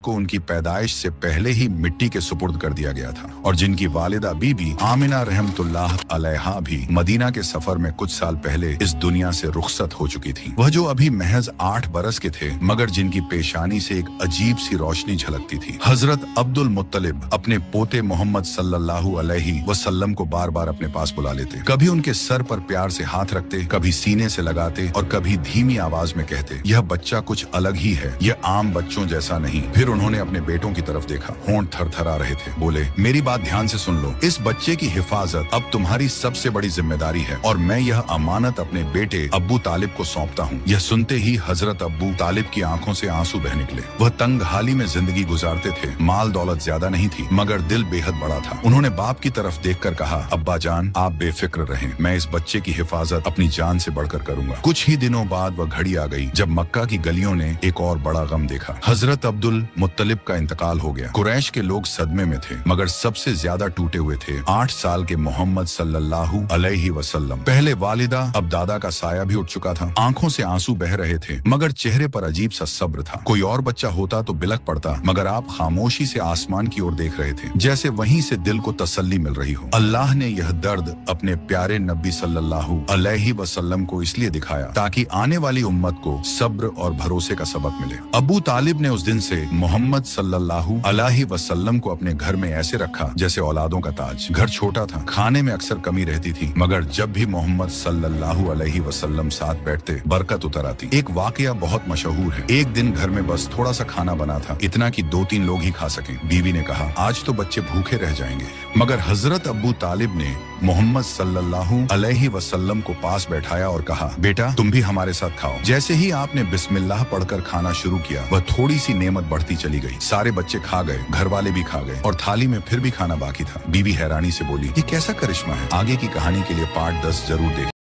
को उनकी पैदाइश से पहले ही मिट्टी के सुपुर्द कर दिया गया था और जिनकी वालिदा बीबी आमिना रहमतुल्लाह अलैहा भी मदीना के सफर में कुछ साल पहले इस दुनिया से रुखसत हो चुकी थी। वह जो अभी महज 8 बरस के थे मगर जिनकी पेशानी से एक अजीब सी रोशनी झलकती थी। हजरत अब्दुल मुत्तलिब अपने पोते मोहम्मद सल्लल्लाहु अलैहि वसल्लम को बार बार अपने पास बुला लेते। कभी उनके सर पर प्यार से हाथ रखते, कभी सीने से लगाते और कभी धीमी आवाज में कहते, यह बच्चा कुछ अलग ही है, यह आम बच्चों जैसा नहीं। फिर उन्होंने अपने बेटों की तरफ देखा, होंठ थरथरा रहे थे। बोले, मेरी बात ध्यान से सुन लो, इस बच्चे की हिफाजत अब तुम्हारी सबसे बड़ी जिम्मेदारी है और मैं यह अमानत अपने बेटे अब्बू तालिब को सौंपता हूँ। यह सुनते ही हजरत अब्बू तालिब की आंखों से आंसू बह निकले। वह तंग हाली में जिंदगी गुजारते थे, माल दौलत ज्यादा नहीं थी मगर दिल बेहद बड़ा था। उन्होंने बाप की तरफ देखकर कहा, अब्बा जान आप बेफिक्र रहें, मैं इस बच्चे की हिफाजत अपनी जान से बढ़कर करूंगा। कुछ ही दिनों बाद वह घड़ी आ गई जब मक्का की गलियों ने एक और बड़ा गम देखा। हजरत अब्दुल मुत्तलिब का इंतकाल हो गया। कुरैश के लोग सदमे में थे मगर सबसे ज्यादा टूटे हुए थे 8 साल के मोहम्मद सल्लल्लाहु अलैहि वसल्लम। पहले वालिदा अब दादा का साया भी उठ चुका था। आंखों से आंसू बह रहे थे मगर चेहरे पर अजीब सा सब्र था। कोई और बच्चा होता तो बिलक पड़ता मगर आप खामोशी से आसमान की ओर देख रहे थे, जैसे वहीं से दिल को तसल्ली मिल रही हो। अल्लाह ने यह दर्द अपने प्यारे नबी सल्लल्लाहु अलैहि वसल्लम को इसलिए दिखाया ताकि आने वाली उम्मत को सब्र और भरोसे का सबक मिले। अबू तालिब ने उस दिन से मोहम्मद सल्लल्लाहु अलैहि वसल्लम को अपने घर में ऐसे रखा जैसे औलादों का ताज। घर छोटा था, खाने में अक्सर कमी रहती थी मगर जब भी मोहम्मद सल्लल्लाहु अलैहि वसल्लम साथ बैठते बरकत उतर आती। एक वाकया बहुत मशहूर है। एक दिन घर में बस थोड़ा सा खाना बना था, इतना कि 2-3 लोग ही खा सके। बीवी ने कहा, आज तो बच्चे भूखे रह जाएंगे। मगर हजरत अब्बू तालिब ने मोहम्मद सल्लल्लाहु अलैहि वसल्लम को पास बैठाया और कहा, बेटा तुम भी हमारे साथ खाओ। जैसे ही आपने बिस्मिल्लाह पढ़कर खाना शुरू किया वह थोड़ी सी नेमत बढ़ती चली गई। सारे बच्चे खा गए, घर वाले भी खा गए और थाली में फिर भी खाना बाकी था। बीवी हैरानी से बोली, ये कैसा करिश्मा है? आगे की कहानी के लिए पार्ट 10 जरूर देखें।